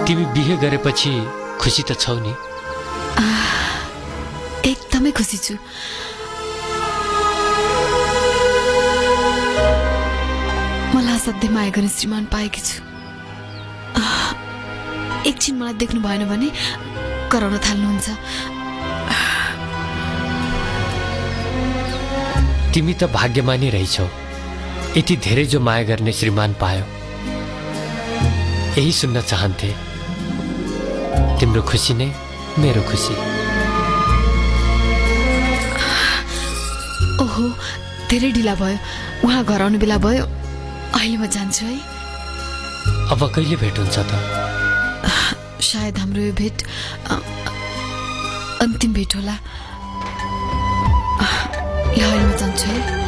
तिमी बिहे गरेपछि खुसी त छौ नि? एकदमै खुसी छु। मलाई असाध्यै माया गर्ने श्रीमान पाएकी छु। एकछिन मलाई देख्नु भएन भने कराउन थाल्नुहुन्छ। तिमी त भाग्यमानी रहेछौ, यति धेरै जो माया गर्ने श्रीमान पायो। यही सुन्न चाहन्थे। तिम्रो खुसी नै मेरो खुसी। ओहो, धेरै ढिला भयो। उहाँ घर आउने बेला भयो। अहिले म जान्छु है। अब कहिले भेट हुन्छ त? सायद हाम्रो यो भेट अन्तिम भेट होला। ल अहिले म जान्छु है।